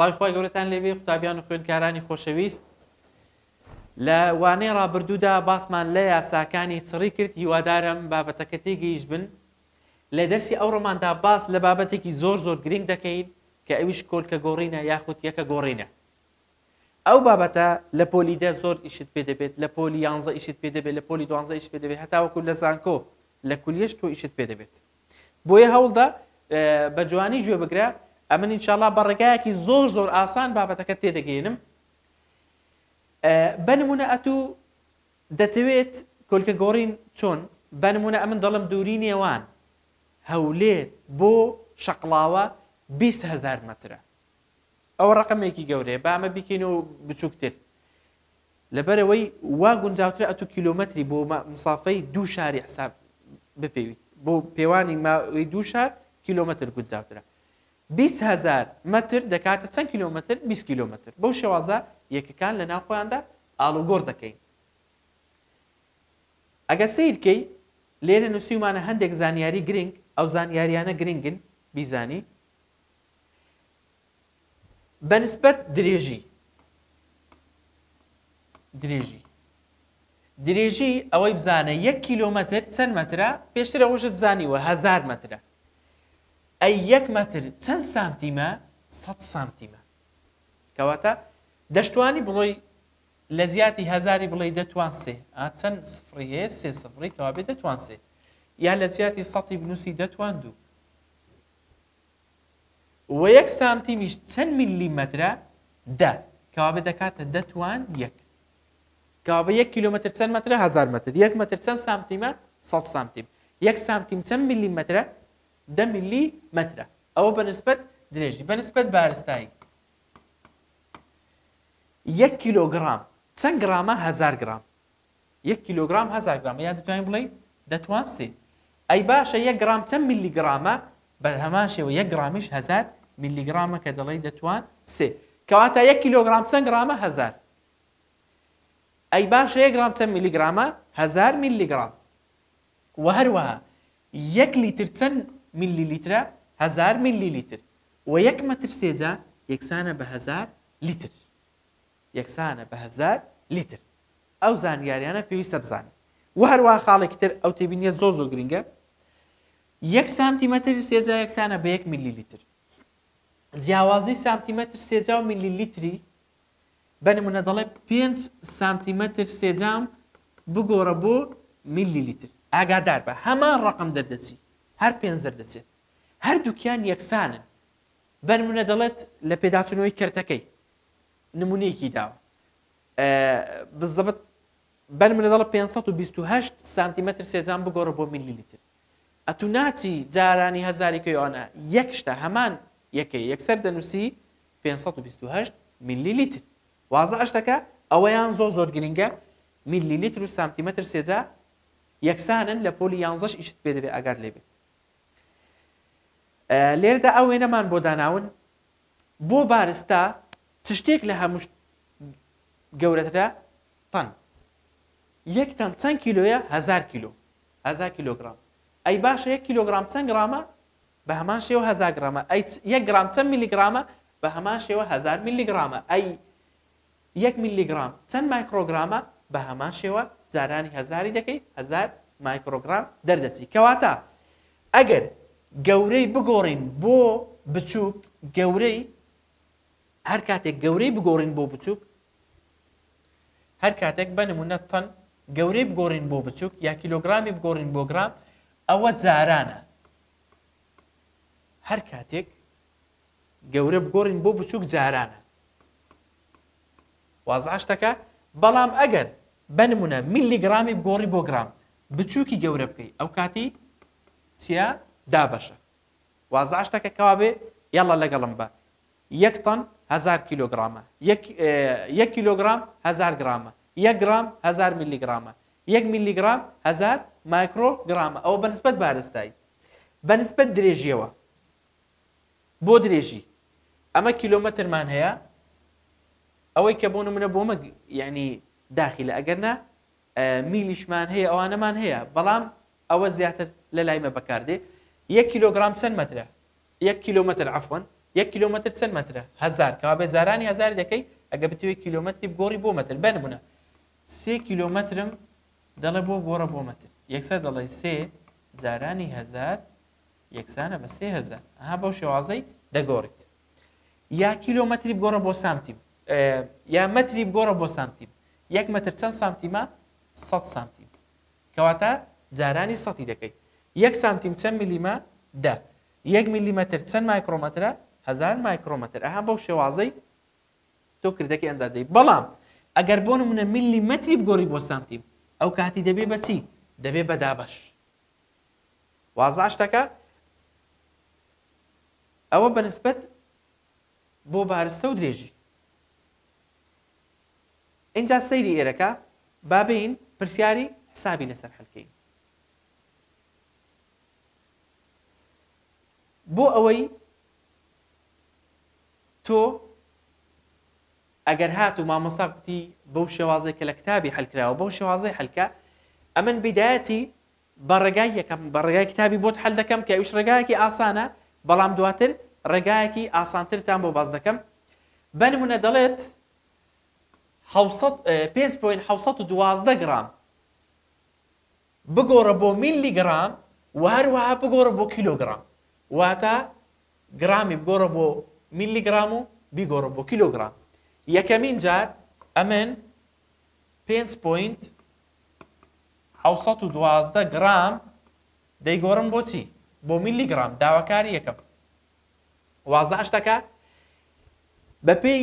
سڵاوی خۆی گەورەتان لێبێ قوتابیان و خوێندکارانی خۆشەویست لە وانەی ڕابردوودا باسمان لە یاساکانی چڕی کرد هیوادارم بابەتەکە تێگەیشت بن لە دەرسی ئەو ڕۆماندا باس لە بابەتێکی زۆر گرنگ دەکەین کە ئەویش کۆلکە گۆڕینە یاخود یەکە گۆڕینە ئەو بابەتە لە پۆلی 10 زۆر ئیشت پێ دەبێت لە پۆلی 11 ئیشت پێ دەبێت لە پۆلی 12 ئیشت پێ دەبێت هەتاوەکو لە زانکۆ لە کولیەش تۆ ئیشت پێ دەبێت بۆیە هەوڵدا بە جوانی گوێ بگرە ئەمن ئینشاءالله بە ڕێگایەکی زۆر ئاسان بابەتەکە تێدەگەێنم بەنمونە ئەتوو دەتەوێت کۆلکە گۆڕین چۆن بەنمونە ئەمن دەڵم دووری نێوان هەولێر بۆ شەقڵاوە 20,000 مەترە ئەوە ڕقمێکی گەورەیە با ئەمە بیکەینەوە بچووکتر لەبەرەوەی وا گونجاوترە ئەتوو کیلۆمەتری بۆ مسافەی دوو شاری حساب بپێویت بۆ پێوانی ماوەی دوو شار کیلۆمەتر گونجاوترە 20,000 متر دەکاتە چەند کیلۆمەتر 20 کیلۆمەتر بەو شێوازە یەکەکان لە ناو خۆیاندا ئاڵوگۆڕ دەکەین ئەگە سیرکەی لێرە نووسیمانە هەندێک زانیاری گرنگ ئەو زانیاریانە گرنگن بیزانی بەنسبەت درێژی ئەوەی بزانە 1 کیلۆمەتر چەند مەترە پێشتر ئەوەشت زانیوە 1000 مەترە ئەی 1 مەتر چەند سانتیمە 100 سانتیمە کەواتە دەشتوانی بڵۆی لە زیاتی هەزاری بڵێ دەتوان سێ چەند سفری هەیە سێ سفری کەوا بێ دەتوان سێ یا لە زیاتی سەتی بنووسی دەتوان دوو و 1 سانتیمیش چەند میلیمەترە دە کەوا بێ دەکاتە دەتوان 1 کەوا بە 1 کیلۆمەتر چەند مەترە 1000 مەتر 1 مەتر چەند سانتیمە 100 سانتیم 1 سانتیم چەند میلیمەترە 10 میلیمەترە ئەوە بەنسبەت درێژی بەنسبەت بارستایی 1 کیلۆگرام چەند گرامە 1000 گرام 1 کیلۆگرام 1000 گرام یا دەتوانین بڵێ دەتوان سێ ئەی باشە 1 گرام چەند میلیگرامە بە هەمان شێوە 1 گرامیش 1000 میلیگرامە کە دەڵێ دەتوان سێ کەواتە 1 کیلۆگرام چەند گرامە 1000 ئەی باشە 1 گرام چەند میلیگرامە 1000 میلیگرام و هەروەها 1 لیتر چەند میلیلیترە 1000 میلیلیتر و 1 مەتر سێجا یەکسانە بە 1000 لیتر یەکسانە بە 1000 لیتر ئەو زانیاریانە پێویستە بزانین و هەروەها خاڵێکی تر ئەو تێبینیە زۆر گرنگە 1 سانتیمەتر سێجا یەکسانە بە 1 میلیلیتر جیاوازی سانتیمەتر سێجا و میلیلیتری بەنمونە دەڵێ 5 سانتیمەتر سێجام بگۆڕە بۆ میلیلیتر ئاگادار بە هەمان ڕقم دەردەچی هەر 5 دەردەچێت هەردووکیان یەکسانن بەنمونە دەڵێت لە پێداچوونەوەی کەرتەکەی نمونەیەکی داوە بزەبەت بەنمونە دەڵێ 528 سانتیمەتر سێجام بگۆڕە بۆ میلیلیتر ئەتوو ناچی جارانی هەزاریکەیەوانە یەک شتە هەمان یەکەی یەکسەر دەنووسی 528 میلیلیتر وازە ئەشتەکە ئەوەیان زۆر گرنگە میلیلیتر و سانتیمەتر سێجا یەکسانن لە پۆلی 11 ئیشت پێ دەبێت ئاگاد لێبێت لێرەدا ئەو وێنەمان بۆ داناون بۆ بارستا چ شتێک لە هەموو گەورەترە تەن یەک تەن چەند کیلۆیە 1000 کیلۆ 1000 کیلۆگرام ئەی باشە 1 کیلۆگرام چەند گرامە بە هەمان شێوە 1000 گرامە ئەی 1 گرام چەند میلیگرامە بە هەمان شێوە 1000 میلیگرامە ئەی 1 میلیگرام چەند مایکرۆگرامە بە هەمان شێوە جارانی هەزاری دەکەی 1000 مایکرۆگرام دەردەچی کەواتە ئەگەر گەورەی بگۆڕین بۆ بچووک گەورەی هەر کاتێک گەورەی بگۆڕین بۆ بچووک هەر کاتێک بەنمونە تەن گەورەی بگۆڕین بۆ بچووک یا کیلۆگرامی بگۆڕین بۆ گرام ئەوە جارانە هەر کاتێک گەورە بگۆڕین بۆ بچووک جارانە وازع شتەکە بەڵام ئەگەر بنمونە میلیگرامی بگۆڕی بۆ گرام بچووکی گەورە بکەی ئەو کاتی چیە دابەشە وازع شتەکە کەوا بێ یاڵا لەگەڵم بە 1 تەن 1000 کیلۆگرامە 1 کیلۆگرام 1000 گرامە 1 گرام 1000 میلیگرامە 1 میلیگرام 1000 مایکرۆگرامە ئەوە بەنسبەت بارستایی بەنسبەت درێژیەوە بۆ درێژی ئەمە کیلۆمەترمان هەیە ئەوەی کە بۆ نمونە بۆمە یعنی داخلە ئەگەرنا میلیشمان هەیە ئەوانەمان هەیە بەڵام ئەوە زیاتر لە لایمە بەکاردێ 1 کیلۆگرام چەند مەترە 1 کیلۆمەتر عەفوەن 1 کیلۆمەتر چەند مەترە 1000 کەوا بێ جارانی 1000 دەکەی ئەگە بتوێت کیلۆمەتری بگۆڕی بۆ مەتر بنمونە 3 کیلۆمەترم دەڵێ بۆ گۆڕە بۆ مەتر یەکسەر دەڵێ 3 جارانی 1000 یەکسانە بە 3000 ئەها بەو شێوازەی دەگۆڕیت یا کیلۆمەتری بگۆڕە بۆ سانتیم یا مەتری بگۆڕە بۆ سانتیم 1 مەتر چەند سانتیمە 100 سانتیم کەواتە جارانی سەتی دەکەیت 1 سانتیم چەند میلیمە 10 1 میلیمەتر چەند مایکرۆمەترە 1000 مایکرۆمەتر ئەها بەو شێوازەی تۆ کردەکەی ئەنجام دەدەیت بەڵام ئەگەر بۆ نمونە میلیمەتری بگۆڕی بۆ سانتیم ئەو کاتی دەبێ بە چی دەبێ بە دابەش وازع شتەکە ئەوە بەنسبەت بۆ بارستە و درێژی اینجا سەیری ئێرەکە بابین پرسیاری حسابی لەسەر هەڵکەین بۆ ئەوەی تۆ ئەگەر هات و مامۆستا بتی بەو شێوازەی کە لە کتابی هەڵکراوە بەو شێوازەی هەڵکە ئەمن بدایەتی بە ڕێگای یەکەم بە ڕێگای کتابی بۆت هەڵ دەکەم کە ئەوش ڕێگایەکی ئاسانە بەڵام دواتر ڕێگایەکی ئاسانترتان بۆ باز دەکەم بنمونە دەڵێت 5.712 گرام بگۆڕە بۆ میلیگرام و هەروەها بگۆڕە بۆ کیلۆگرام واتە گرامی بگۆڕە بۆ میلیگرام و بیگۆڕە بۆ کیلۆگرام یەکەمین جار ئەمن 5.712 گرام دەیگۆڕم بۆچی بۆ میلیگرام داواکاری یەکەم وازع شتەکە بەپێی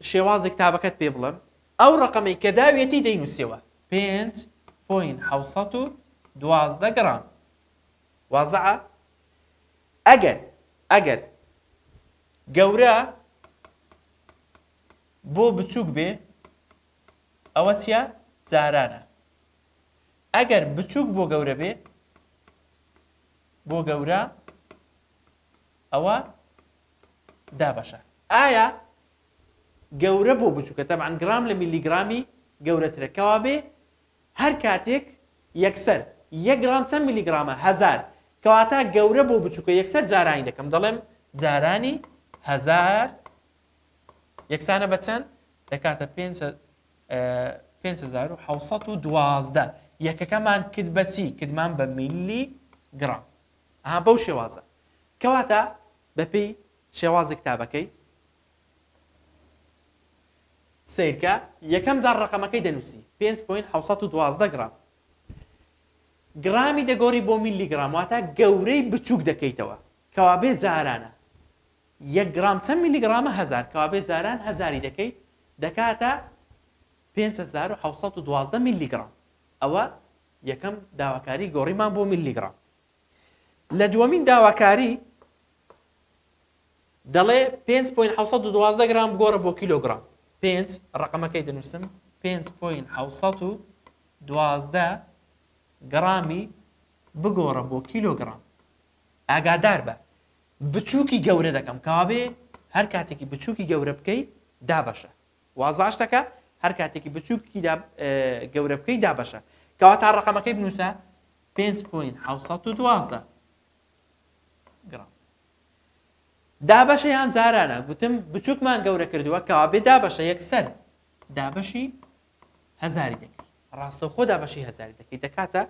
شێوازی کتابەکەت پێ بڵم ئەو ڕقەمەی کە داوێتی دەینووسێەوە 5.712 گرام وازعە ئەگەر گەورە بۆ بچووک بێ ئەوە چیە جارانە ئەگەر بچووک بۆ گەورە بێ بۆ گەورە ئەوە دابەشە ئایا گەورە بۆ بچووکە تەبعاً گرام لە میلیگرامی گەورەترە کەوا بێ هەر کاتێک یەکسەر 1 گرام چەند میلیگرامە 1000 کەواتە گەورە بۆ بچووکە یەکسەر جارانی دەکەم دەڵێم جارانی 1000 یەکسانە بە چەند دەکاتە 5712 یەکەکەمان کرد بە چی کردمان بە میلیگرام ئەها بەو شێوازە کەواتە بەپێی شێوازی کتابەکەی سیرکە یەکەم جار ڕقەمەکەی دەنووسی 5.712 گرام گرامی دەگۆڕی بۆ میلیگرام واتە گەورەی بچووک دەکەیتەوە کەوا بێ جارانە 1 گرام چەند میلیگرامە 1000 کەوا بێ جاران 1000 دەکەیت دەکاتە 5712 میلیگرام ئەوە یەکەم داواکاری گۆڕیمان بۆ میلیگرام لە دووەمین داواکاری دەڵێ 5.712 گرام بگۆڕە بۆ کیلۆگرام 5 ڕقەمەکەی دەنووسم 5.712 گرامی بگۆڕە بۆ کیلۆگرام ئاگادار بە بچووکی گەورە دەکەم کابێ هەر کاتێکی بچووکی گەورە بکەی دابەشە وازع شتەکە هەر کاتێکی بچووکی گەورە بکەی دابەشە کەواتە ڕقەمەکەی بنووسە 5.712 گرام دابەشەیان جارانە گوتم بچووکمان گەورە کردووە کەوا بێ دابەشە یەکسەر دابەشی 1000 دەکەی ڕاستەوخۆ دابەشی 1000 دەکەی دەکاتە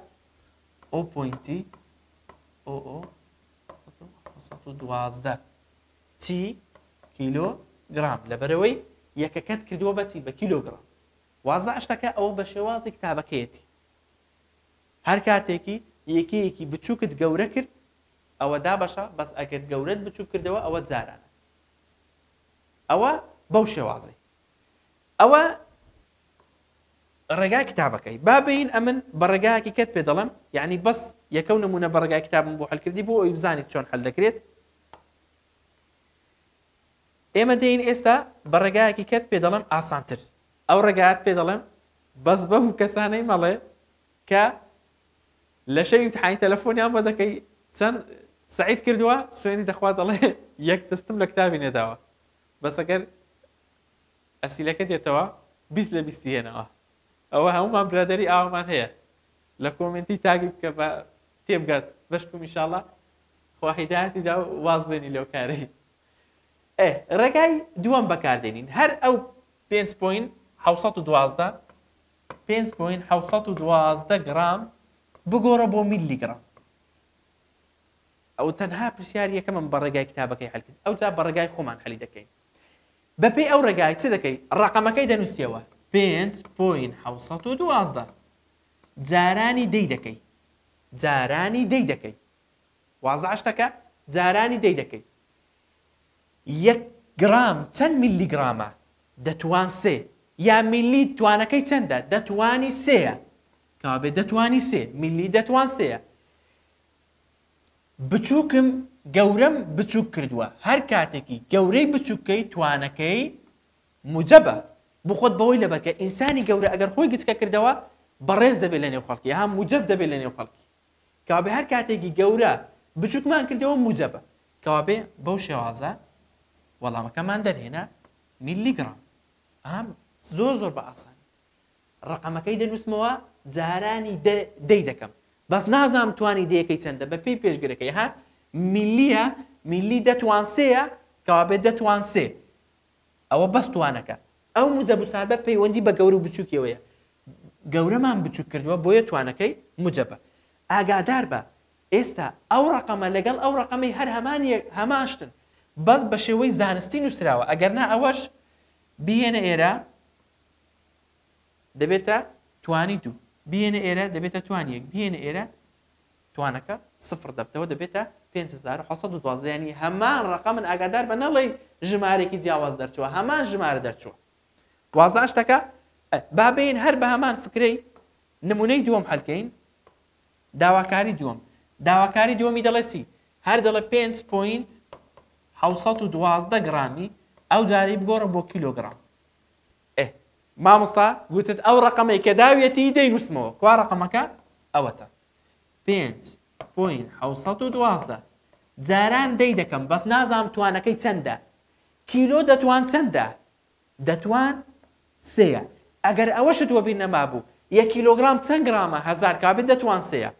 0.0012 چی کیلۆگرام لەبەرەوەی یەکەکەت کردووە بەچی بە کیلۆگرام وازع شتەکە ئەوە بە شێوازی کتابەکەیەتی هەر کاتێکی یەکەیەکی بچووکت گەورە کرد ئەوە دابەشە بەس ئەگەر گەورەت بچوو کردەوە ئەوە جارانە ئەوە بەو شێوازەی ئەوە ڕێگای کتابەکەی بابین ئەمن بە ڕێگایەکی کەت پێ دەڵم یعنی بەس یەکەو نمونە بە ڕێگای کتابم بۆ هەلکردی بۆ ئەوی بزانیت چۆن هەل دەکرێت ئێمە دەین ئێستا بە ڕێگایەکی کەت پێ دەڵم ئاسانتر ئەو ڕێگایەت پێ دەڵم بەس بەو کەسانەی مەڵێ کە لە شەوی امتحانی تەلەفۆنیان بۆ دەکەی چەند سعید کردووە سوێنی دەخوات دەڵێ یەک دەستم لە کتابی نێداوە بەس ئەگەر ئەسیلەکە دێتەوە 20 لە 20 هێنەوە ئەوە هەمومان برادەری ئاوامان هەیە لە کۆمنتی تاگی بکە بە تێبگات بەشکم ئینشاءڵڵا خوا هیدایەتیدا واز بێنی لەو کارەی ڕێگای دووەم بەکاردێنین هەر ئەو 5.712 گرام بگۆڕە بۆ میلیگرام ئەو تەنها پرسیاری یەکەمم بە ڕێگای کتابەکەی هەلکرد ئەو جا بە ڕێگای خۆمان هەلی دەکەین بەپێی ئەو ڕێگای چ دەکەی ڕقەمەکەی دەنووسیەوە 5.712 جارانی دەی دەکەی جارانی دەی دەکەی وازە شتەکە جارانی دەی دەکەی 1 گرام چەند میلیگرامە دەتوان 3 یا میلی توانەکەی چەندە دەتوانی 3ە کابێ دەتوانی 3 میلی دەتوان 3ە بچووکم گەورەم بچووک کردووە هەر کاتێکی گەورەی بچووکەی توانەکەی موجەبە بخۆت بەوەی لەبەر کە ئینسانی گەورە ئەگەر خۆی گچکە کردەوە بەڕێز دەبێت لە نێو خەڵکی هەم موجەب دەبێت لە نێو خەڵکی کابێ هەر کاتێکی گەورە بچووکمان کردەوە موجەبە کابێ بەو شێوازە وەڵامەکەمان دەرهێنا میلیگرام ئەم زۆر زۆر بە ئاسانی ڕقەمەکەی دەنووسمەوە جارانی دەی دەکەم بەس نازانم توانی دەیەکەی چەندە بە پێی پێشگرەکەی ها میلیە میلی دەتوان 3ە کابێ دەتوان 3 ئەوە بەس توانەکە ئەو موجەب و سابە پەیوەندی بە گەورە و بچووکیەوەیە گەورەمان بچووک کردووە بۆیە توانەکەی موجەبە ئاگادار بە ئێستا ئەو ڕقەمە لەگەڵ ئەو ڕقەمەی هەر هەماشتن بەس بە شێوەی زانستی نووسراوە ئەگەرنا ئەوەش بهێنە ئێرە دەبێتە توانی 2 بهێنە ئێرە دەبێتە توانی 1 بهێنە ئێرە توانەکە 0 دەبتەوە دەبێتە 5712 ینی هەمان ڕقەمن ئاگادار بە نەڵێ ژمارێکی جیاواز دەرچووە هەمان ژمارە دەرچووە وازە شتەکە بابین هەر بە هەمان فکرەی نمونەی دووەم هەلکەین داواکاری دووەمی دەڵێ چی هەر دەڵێ 5.712 گرامی ئەو جارەی بگۆڕە بۆ کیلۆگرام مامۆستا گوتت ئەو ڕقەمەی کە داوێتی دەینووسمەوە کوا ڕقەمەکە ئەوەتە 5.712 جاران دەی دەکەم بەس نازام توانەکەی چەندە کیلۆ دەتوان چەندە دەتوان 3ە ئەگەر ئەوەشت وەبیر نەمابوو 1 کیلۆگرام چەند گرامە 1000 کابێت دەتوان 3ە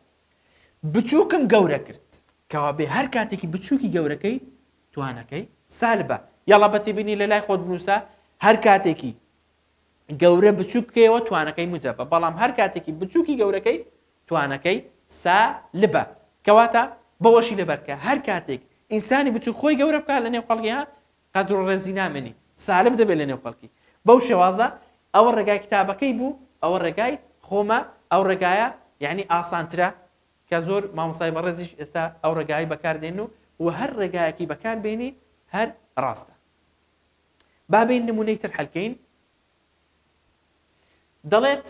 بچووکم گەورە کرد کەوا بێ هەر کاتێکی بچووکی گەورەکەی توانەکەی سالبە یاڵا بەتێبینی لە لای خۆت بنووسە هەر کاتێکی گەورە بچووکەوە توانەکەی موجەبە بەڵام هەر کاتێکی بچووکی گەورەکەی توانەکەی سالبە کەواتە بەوەشی لەبەرکە هەر کاتێک ئینسانی بچوو خۆی گەورە بکات لە نێو خەڵکی ها قەدر و ڕێزی نامێنی سالب دەبێت لە نێو خەڵکی بەو شێوازە ئەوە ڕێگای کتابەکەی بوو ئەوە ڕێگای خۆمە ئەو ڕێگایە یعنی ئاسانترە کە زۆر مامۆستای بەڕێزیش ئێستا ئەو ڕێگای بەکاردێن و هەر ڕێگایەکی بەکاربێنی هەر ڕاستە بابین نمونەی تر هەلکەین دەڵێت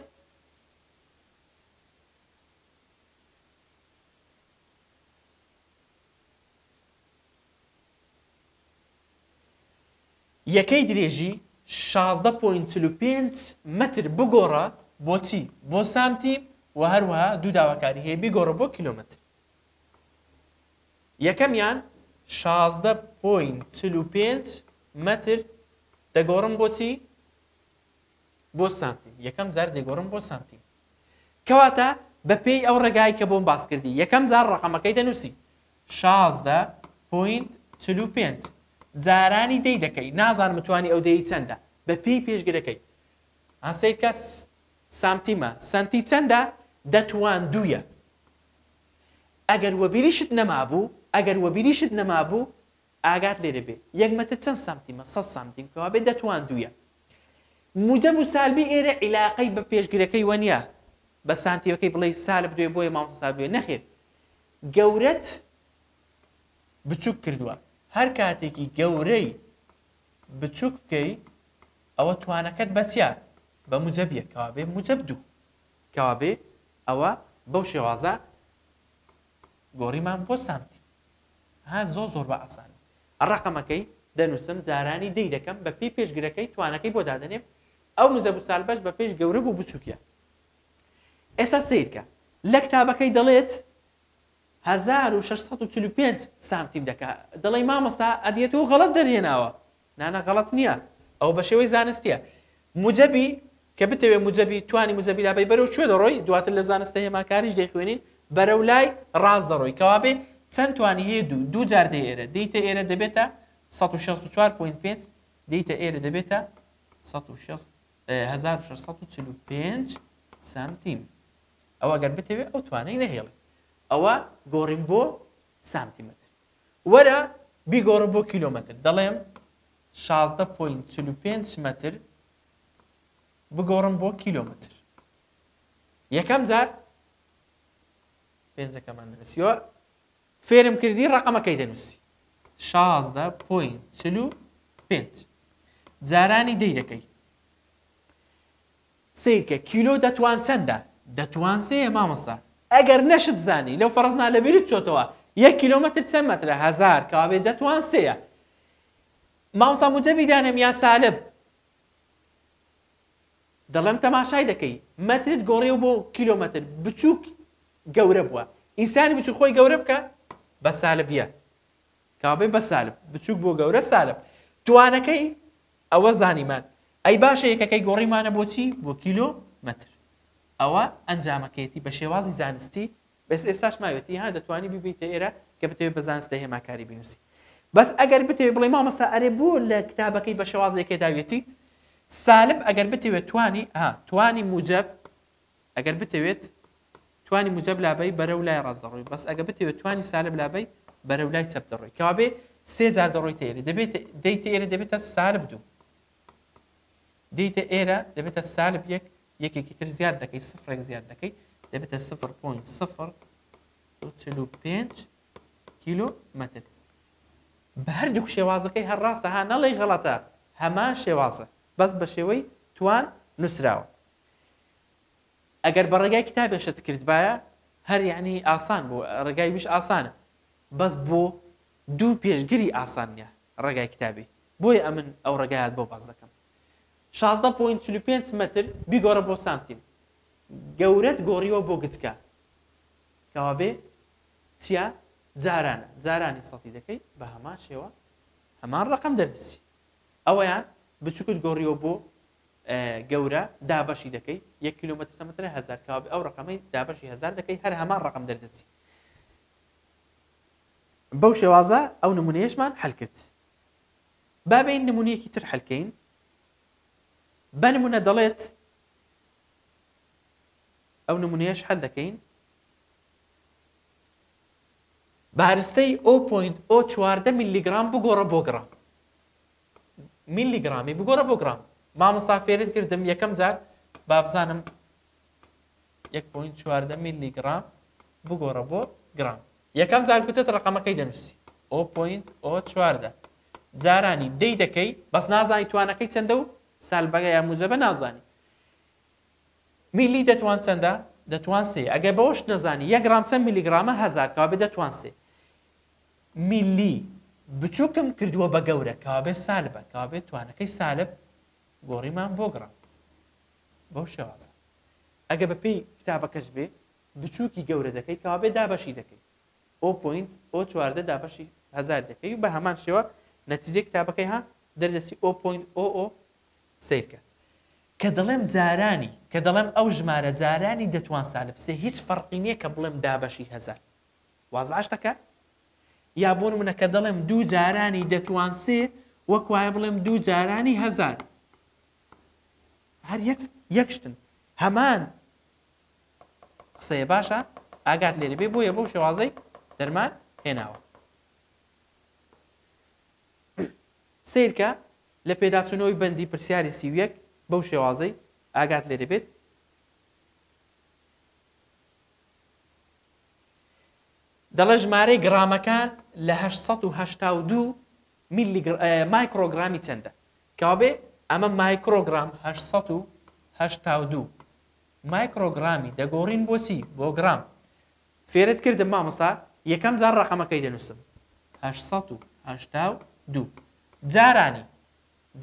یەکەی درێژی 16.45 متر بگۆڕە بۆچی بۆ سامتی و هەروەها دوو داواکاری هەیە بگۆڕە بۆ کیلۆمتر یەکەمیان 16.45 متر دەگۆڕم بۆچی بۆ سانتیم یەکەم جار دەگۆڕم بۆ سانتیم کەواتە بەپێی ئەو ڕێگای کە بۆم باس کردی یەکەم جار ڕقەمەکەی دەنووسی 16.45 جارانی دەی دەکەی نازانم متوانی ئەو دەی چەندە بەپێی پێشگرەکەی ئاسەی کەس سامتیمە سنتی چەندە دەتوان 2ە ئەگەر وەبیریشت نەمابوو ئاگات لێرە بێ 1 متر چەند سامتیمە 100 سامتیم کەوا بێ دەتوان 2ە موجب و سالبی ئێرە عیلاقەی بە پێشگرەکەی وەنیە بە سانتیەکەی بڵێ سالب دوێ بۆیە مامۆستا سالب دوێ نەخێر گەورەت بچوک کردووە هەر کاتێکی گەورەی بچوک بکەی ئەوە توانەکەت بەچیا بە موجەبیە کەوا بێ موجەب دوو کەوا بێ ئەوە بەو شێوازە گۆڕیمان بۆ سانتی ها زۆر بە ئاسانی ڕقەمەکەی دەنووسم جارانی دەی دەکەم بە پێی پێشگرەکەی توانەکەی بۆ دادەنێم ئەو موجەب و سالبەش بە پێش گەورە بوو بچووکە ئێستا سیرکە لە کتابەکەی دەڵێت 1645 سانتیم دەکات دەڵێ مامۆستا ئەدیێتەوە غەڵەت دەرهێناوە نانە غەڵەت نییە ئەو بە شێوەی زانستیە موجەبی کە بتەوێت موجەبی توانی موجەبی لابەی بەرەو کوێ دەڕۆی دواتر لە زانستە هێماکاریش دەیخوێنین بەرەو لای ڕاست دەڕۆی کەوا بێ چەند توانی هەیە دوو جار دێ ئێرە دەیتە ئێرە دەبێتە 164.5 دەیتە ئێرە دەبێتە 1645 سانتیم ئەوە گەر بتەوێت ئەو توانەی نەهێڵێ ئەوە گۆڕین بۆ سانتیمەتر وەرە بیگۆڕە بۆ کیلۆمەتر دەڵێم 16.45 متر بگۆڕم بۆ کیلۆمەتر یەکەم جار پێنجەکەمان دەنووسیەوە فێرم کردی ڕقەمەکەی دەنووسی 16.45 جارانی دەی دەکەی سیرکە کیلۆ دەتوان چەندە دەتوان سێ مامۆستا ئەگەر نەشت زانی لەو فەرزنا لەبیرت چۆتەوە 1 کیلۆمەتر چەند مەترە 1000 کەوا بێ دەتوان سێیە مامۆستا موجەبی دانێم یا سالب دەڵێم تەماشای دەکەی مەترت گۆڕێەوە بۆ کیلۆمەتر بچووک گەورە بووە ئینسانی بچوو خۆی گەورە بکە بە سالبیە کەوا بێ بە سالب بچووک بۆ گەورە سالب توانەکەی ئەوە زانیمان ئەی باشە یەکەکەی گۆڕیمانە بۆچی بۆ کیلۆمەتر ئەوە ئەنجامەکەیەتی بە شێوازی زانستی بەس ئێستاش ماوێتی ها دەتوانی ببیتە ئێرە کە بتەوێت بە زانستە هێماکاری بنووسی بەس ئەگەر بتەوێت بڵێ مامۆستا ئەرێ بۆ لە کتابەکەی بە شێوازێکی داوێتی سالب ئەگەر بتەوێت توانی موجەب ئەگەر بتەوێت توانی موجەب لابەی بەرەو لای ڕاست دەڕۆی بەس ئەگەر بتەوێت توانی سالب لابەی بەرەو لای چەپ دەڕۆی کەوا بێ سێ جار دەڕۆیتە ئێرە دەیتە ئێرە دەبێتە سالب دوو دەیتە ئێرە دەبێتە سالب یەک یەکێکی تر زیاد دەکەی سفرێک زیاد دەکەی دەبێتە 0.045 کیلۆمەتر بە هەردوو شێوازەکەی هەر ڕاستە ها نەڵێ غەڵەتە هەمان شێوازە بەس بە شێوەی توان نووسراوە ئەگەر بە ڕێگای کتابێشت کردبایە هەر یعنی ئاسان بوو ڕێگای ویش ئاسانە بەس بۆ دوو پێشگیری ئاسان نیە ڕێگای کتابی بۆیە ئەمن ئەو ڕێگایات بۆ باز دەکەم 16.45 متر بیگۆڕە بۆ سانتیم گەورەت گۆڕیەوە بۆ گچکە کەوا بێ چیا جارانی سەڵی دەکەی بە هەمان شێوە هەمان ڕقم دەردەچی ئەوەیان بچووکت گۆڕیەوە بۆ گەورە دابەشی دەکەی 1 کیلۆمەتر سەمەترە 1000 کەوا بێ ئەو ڕقەمەی دابەشی 1000 دەکەی هەر هەمان ڕقم دەردەچی بەو شێوازە ئەو نمونەیەشمان حەل کرد با بین نمونەیەکی تر حەلکەین بە نمونە دەڵێت ئەو نمونەیەش حەل دەکەین بارستەی 0.014 میلیگرام بگۆڕە بۆ گرام میلیگرامی بگۆڕە بۆ گرام مامۆستا فێرت کردم یەکەم جار با بزانم 1.14 میلیگرام بگۆڕە بۆ گرام یەکەم جار کوتت ڕقەمەکەی دەنووسی 0.014 جارانی دەی دەکەی بەس نازانی توانەکەی چەندە و سالبەگە یا موجەبە نازانی میلی دەتوان چەندە دەتوان سێ ئەگەر بەوەش نەزانی 1 گرام چەند میلیگرامە 1000 کەوا بێ دەتوان سێ میلی بچووکم کردووە بە گەورە کەوا بێ سالبە کەوا بێ توانەکەی سالب گۆڕیمان بۆ گرام بەو شێوازە ئەگە بە پێی کتابەکەش بێ بچووکی گەورە دەکەی کەوا بێ دابەشی دەکەی 0.014 دابەشی 1000 دەکەی و بە هەمان شێوە نەتیجەی کتابەکەی ها دەردەچی 0.00 سیرکە کە دەڵێم جارانی کە دەڵێم ئەو ژمارە جارانی دەتوان سالب سێ هیچ فەرقی نییە کە بڵێم دابەشی 1000 وازعش دەکات یا بۆ نمونە کە دەڵێم دوو جارانی دەتوان سێ وەک وایە بڵێم دوو جارانی 1000 هەر یەک شتن هەمان قسەیە باشە ئاگات لێرە بێ بۆیە بەو شێوازەی دەرمان هێناوە سیرکە لە پێداچوونەوەی بەندی پرسیاری 31 بەو شێوازەی ئاگات لێرە بێت دەڵێ ژمارەی گرامەکان لە 882 مایکرۆگرامی چەندە کەوا بێ ئەمە مایکرۆگرام 882 مایکرۆگرامی دەگۆڕین بۆچی بۆ گرام فێرت کردم مامۆستا یەکەم جار ڕقەمەکەی دەنووسم 882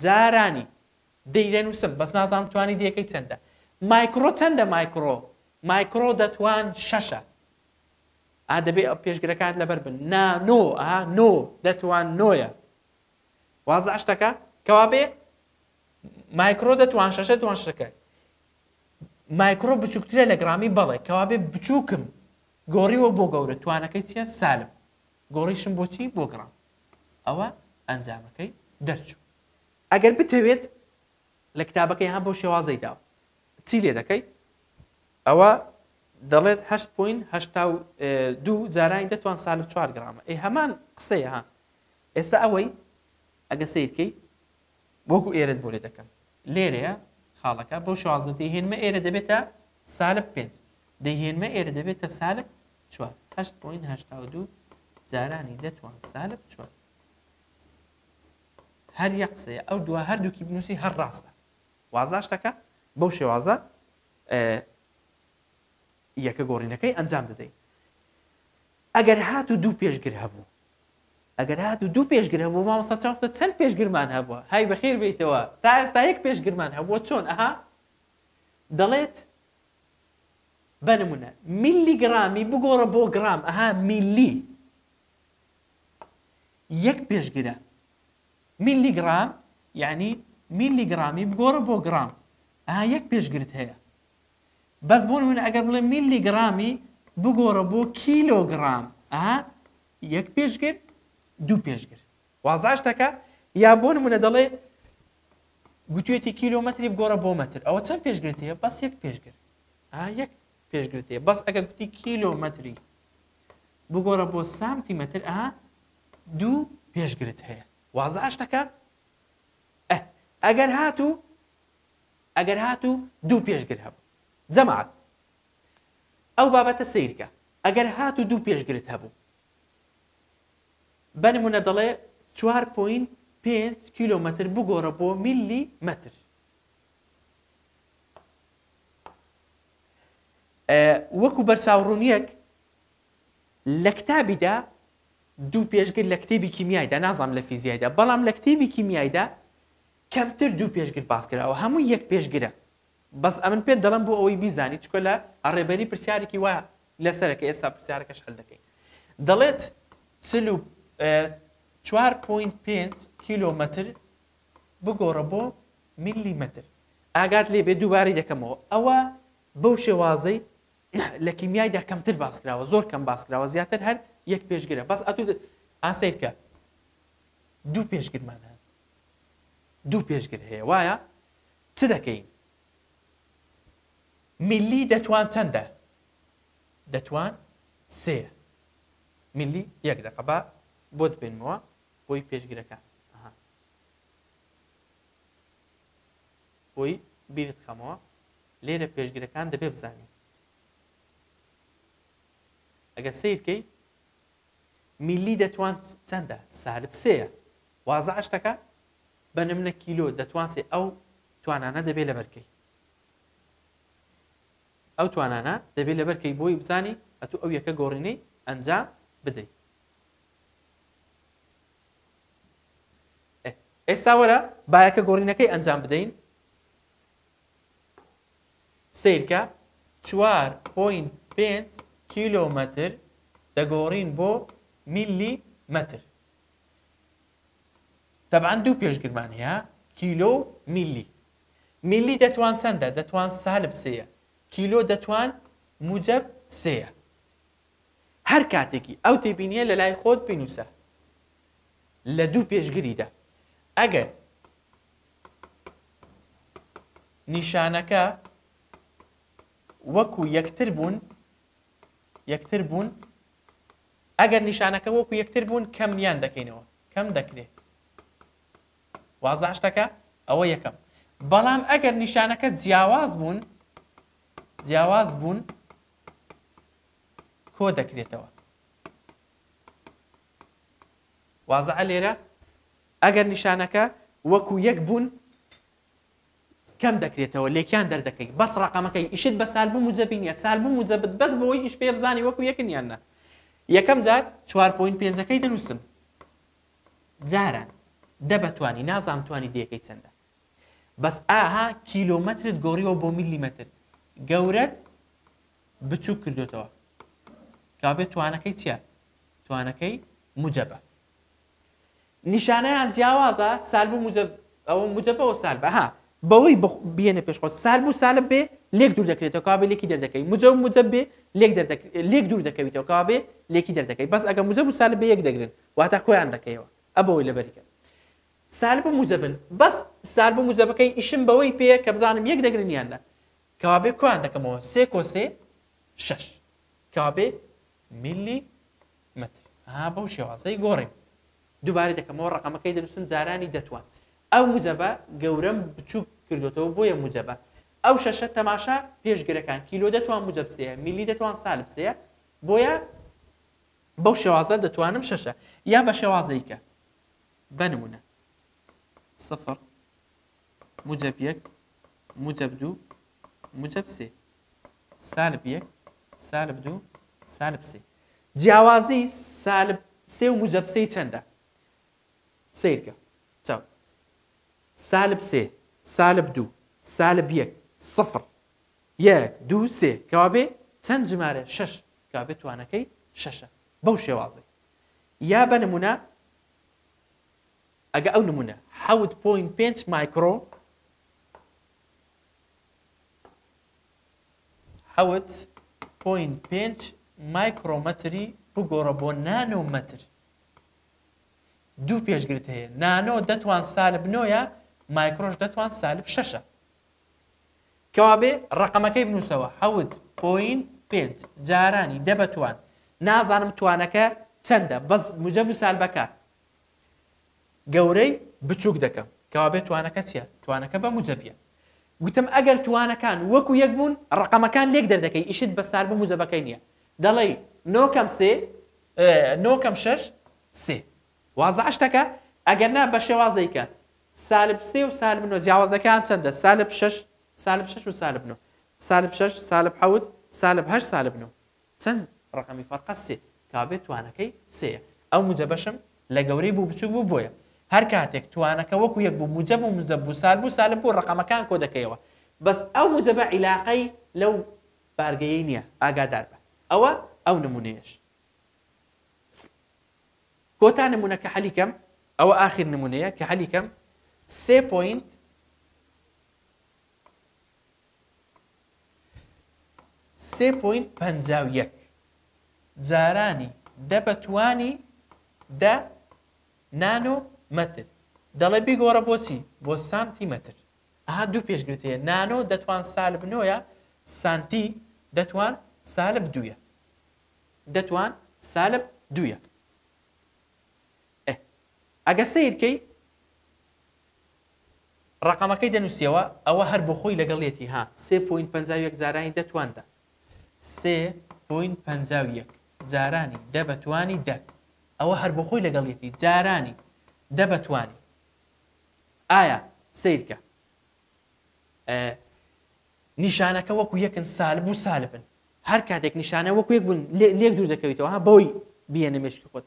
جارانی دەیدەنووسم بەس نازانم توانی دیەکەی چەندە مایکرۆ چەندە مایکرۆ دەتوان 6 دەبێ پێشگرەکان لەبەر بن نۆ نۆ دەتوان نۆیە وازە شتەکە کەوا بێ مایکرۆ دەتوان 6 دەتوان شەکە مایکرۆ بچووکترە لە گرامی بەڵێ کەوا بێ بچووکم گۆڕیوە بۆ گەورە توانەکەی چیە سالم گۆڕیشم بۆچی بۆ گرام ئەوە ئەنجامەکەی دەرچوو ئەگەر بتەوێت لە کتابەکەی هەم بۆ شێوازەی داوە چی لێ دەکەی ئەوە دەڵێت 8.82 جارانی دەتوان سالب 4 گرامە ئەی هەمان قسەیە ها ئێستا ئەوەی ئەگە سیرکەی وەکو ئێرەت بۆ لێ دەکەم لێرەیە خاڵەکە بۆ شازە دەیهێنمە ئێرە دەبێتە سالب 5 دەیهێنمە ئێرە دەبێتە سالب 4 8.82 جارانی دەتوان سالب 4 هەر یە قسەیە ئەو دووە هەردووکی بنووسی هەر ڕاستە وازە شتەکە بەو شێوازە یەکە گۆڕینەکەی ئەنجام دەدەین ئەگەر هات و دوو پێشگر هەبوو مامۆستا چاوتە چەند پێشگرمان هەبووە های بەخێر بیتەوە تا ئێستا یەک پێشگرمان هەبووە چۆن دەڵێت بنمونە میلیگرامی بگۆڕە بۆ گرام میلی یەک پێشگرە میلیگرام یعنی میلیگرامی بگۆڕە بۆ گرام یەک پێشگرت هەیە بەس بۆ نمونە ئەگەر بڵێ میلیگرامی بگۆڕە بۆ کیلۆگرام یەک پێشگر دوو پێشگر وازە شتەکە یا بۆ نمونە دەڵێ گوتوێتی کیلۆمەتری بگۆڕە بۆ مەتر ئەوە چەند پێشگرت هەیە بەس یەک پێشگر یەک پێشگرت هەیە بەس ئەگەر گوتی کیلۆمەتری بگۆڕە بۆ سانتیمەتر دوو پێشگرت هەیە وازە شتەکە ئەگەر هاتوو دوو پێشگر هەبوو جەماعەت ئەو بابەتە سیرکە ئەگەر هاتوو دوو پێشگرت هەبوو بنمونە دەڵێ 4.5 کیلۆمەتر بگۆڕە بۆ میلی مەتر وەکو بەرچاوڕوونیەک لە کتابیدا دوو پێشگر لە کتێبی کیمیایدا نازانم لە فیزیایدا بەڵام لە کتێبی کیمیایدا کەمتر دوو پێشگر باسکراوە هەموو یەک پێشگرە بەس ئەمن پێت دەڵم بۆ ئەوەی بیزانی چکە لە ڕێبەری پرسیارێکی وایە لەسەرەکە ئێستا پرسیارەکەش هەل دەکەین دەڵێت 4.5 کیلۆمەتر بگۆڕە بۆ میلی مەتر ئاگات لێ بێ دووباری دەکەمەوە ئەوە بەو شێوازەی لە کیمیایدا کەمتر باسکراوە زۆر کەم باسکراوە زیاتر هەر یەک پێشگرە بەس ئاسیرکە دوو پێشگرمان هەن دوو پێشگر هەیە وایە چ دەکەین میلی دەتوان چەندە دەتوان 3 میلی یەک دەقە بە بۆ دبێنمەوە بۆی پێشگرەکان بۆی بیرت خەمەوە لێرە پێشگرەکان دەبێ بزانین ئەگەر سیرکەی میلی دەتوان چەندە سالب 3 وازە شتەکە بەنمونە کیلۆ دەتوان سێ ئەو توانانە دەبێت لە بەرکەی ئەو توانانە دەبێت لە بەرکەی بۆی بزانی ئەتو ئەو یەکە گۆڕینەی ئەنجام بدەیت ئێستا وەرە بایەکە گۆڕینەکەی ئەنجام بدەین سیرکە 4.5 کیلۆمەتر دەگۆڕین بۆ میلی مەتر طبعا دوو پێشگرمان هەیە کیلۆ میلی دەتوان چەندە دەتوان سالب 3 کیلۆ دەتوان موجب 3 هەر کاتێکی ئەو تێبینیە لە لای خۆت بنووسە لە دوو پێشگریدا ئەگەر نیشانەکە وەکو یەکتر بوون ئەگەر نیشانەکە وەکو یەکتر بوون کەمیان دەکەینەوە کەم دەکرێت وازە شتەکە ئەوە یەکەم بەڵام ئەگەر نیشانەکە جیاواز بوون کۆ دەکرێتەوە وازع ليرة أجر نشانك وكو يكبون كم دكريته ولا كان دردكي بس رقمكي إشد بس سالب موجبين يا سالب موجب بس بوي إيش بيبزاني وكو يكن يانا يا كم جار 4.5 كي دنوسم جاران دبتواني نازم تواني ديكي تسنده بس آها كيلومتر جوري وبو مليمتر جورت بتشو كردوتوا كابي توانكي تيا توانكي موجبة نشانه عن جوازه سالب موجب أو موجبة أو سالبة ها بوي بينه پیش خود سالب و سالب به لیک دور دکریت و کابه لیکی در دکی موجب موجب به لیک دور دکریت و کابه لیکی در دکی بس اگر موجب و سالب به یک دگرن و حتی کوی عندك ایوا ابوی لبریکن سالب و موجبن بس سالب و موجب کی ایشم بوی پی کبزانم یک دگرن یاندا کابه کوی عندك مو 3 کوسه 6 کابه ملي متر ها بوشي واسي غوري دوباره دکم رقم کی دنوسن زارانی دتوان او موجبه گەورەم بچووک کردوتەوە بۆیە موجبە ئەو شەشە تەماشا پێشگرەکان کیلۆ دەتوان موجب سەیە میلی دەتوان سالب سەیە بۆیە بەو شێوازە دەتوانم شەشە یا بە شێوازەیکە بنمونە صفر موجب یەک موجب دوو موجب سێ سالب یەک سالب دوو سالب سێ جیاوازی سالب سێ و موجب سێی چەندە سیرکە چاو سالب سي سالب دو سالب يك صفر يك دو سي كوابي چەند جمارە شش كوابي توانەکەی شەشە بەو شێوازەی یا بە نمونە ئەگە ئەو نمونە 7.5 مایکرۆ 7.5 مایکرۆمەتری بگۆڕە بۆ نانۆمەتر دوو پێشگرت هەیە نانۆ دەتوان سالب نۆیە مایکرۆش دەتوان سالب شەشە کەوابێ ڕقەمەکەی بنووسەوە 7.5 جارانی دەبەتوان نازانم توانەکە چەندە بەس موجب و سالبەکە گەورەی بچووک دەکەم کەوابێ توانەکە چییە توانەکە بە موجبیە گوتم ئەگەر توانەکان وەکو یەک بوون ڕقەمەکان لێک دەردەکەی ئیشت بە سالب و موجبەکەی نییە دەڵێ 9.6 سێ وازە شتەکە ئەگەر نا بە شێوازەیکە سالب سێ و سالب نۆ جیاوازەکان چەندە سالب 6 سالب 6 و سالب نۆ سالب 6 سالب 7 سالب 8 سالب نۆ چەند ڕقەمی فەرقە سێ کابێت توانەکەی سێیە ئەو موجبەشم لە گەورەی بوو بچووک بوو بۆیە هەر کاتێک توانەکە وەکو یەک بوو موجب و موجب بوو سالب و سالب بوو ڕقەمەکان کۆ دەکەیەوە بەس ئەو موجبە عیلاقەی لەو بارگەیەی نییە ئاگادار بە ئەو نمونەیەش کۆتا نمونە کە حەلیکەم ئەوە ئاخر نمونەیە کە حەلیکەم 3.51 جارانی دەبەتوانی دە نانۆ مەتر دەڵێ بیگۆڕە بۆچی بۆ سانتیمەتر ئاها دوو پێشگرت هەیە نانۆ دەتوان سالب نۆیە سانتی دەتوان سالب دوویە دەتوان سالب دوویە ئەگە سیرکەی ڕقەمەکەی دەنووسیەوە ئەوە هەر بۆ خۆی لەگەڵێتی ها 3.51 جارانی دەتواندا 3.51 جارانی دەبەتوانی دە ئەوە هەر بۆ خۆی لەگەڵێتی جارانی دەبەتوانی ئایا سیرکە نیشانەکە وەکو یەکن سالب و سالبن هەر کاتێک نیشانە وەکو یەک بوون لێک دوور دەکەویتەوە ها بۆی بیێنە مێشکی خۆت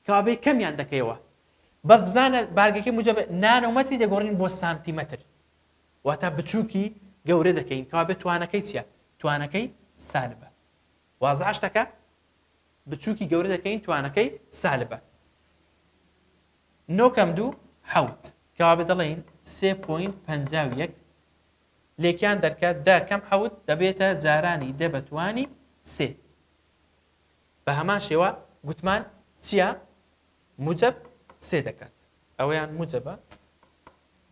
کابێ کەمیان دەکەیەوە بەس بزانە بارگەکەی موجب نانۆمەتری دەگۆڕین بۆ سانتیمەتر واتە بچووکی گەورە دەکەین کابێ توانەکەی چییە توانەکەی سالبە وازە شتەکە بچووکی گەورە دەکەین توانەکەی سالبە 9.2 حەوت کابێ دەڵێن 3.51 لێکیان دەرکات دا کەم حەوت دەبێتە جارانی دەبەتوانی سێ بە هەمان شێوە گوتمان چییە موجب سێ دەکات ئەوەیان موجبە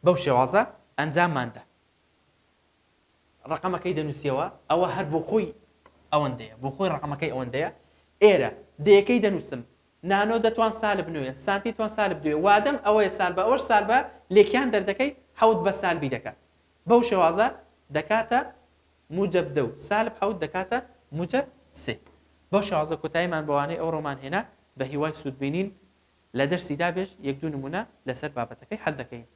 بەو شێوازە ئەنجامماندا ڕقەمەکەی دەنووسیەوە ئەوە هەر بۆ خۆی ئەوەندەیە بۆ خۆی ڕقەمەکەی ئەوەندەیە ئێرە دەیەکەی دەنووسم نانۆ دەتوان سالب نوێ سانتی توان سالب دوێ وادەم ئەوەیە سالبە ئەوەش سالبە لێکیان دەردەکەی حەوت بە سالبی دەکات بەو شێوازە دەکاتە موجب دە و سالب حەوت دەکاتە موجب سێ بەو شێوازە کۆتاییمان بەوانەی ئەو ڕۆمان هێنا بە هیوای سوودبینین لە دەرسیدا بێژ یەک دوو نمونە لەسەر بابەتەکەی هەڵ دەکەین.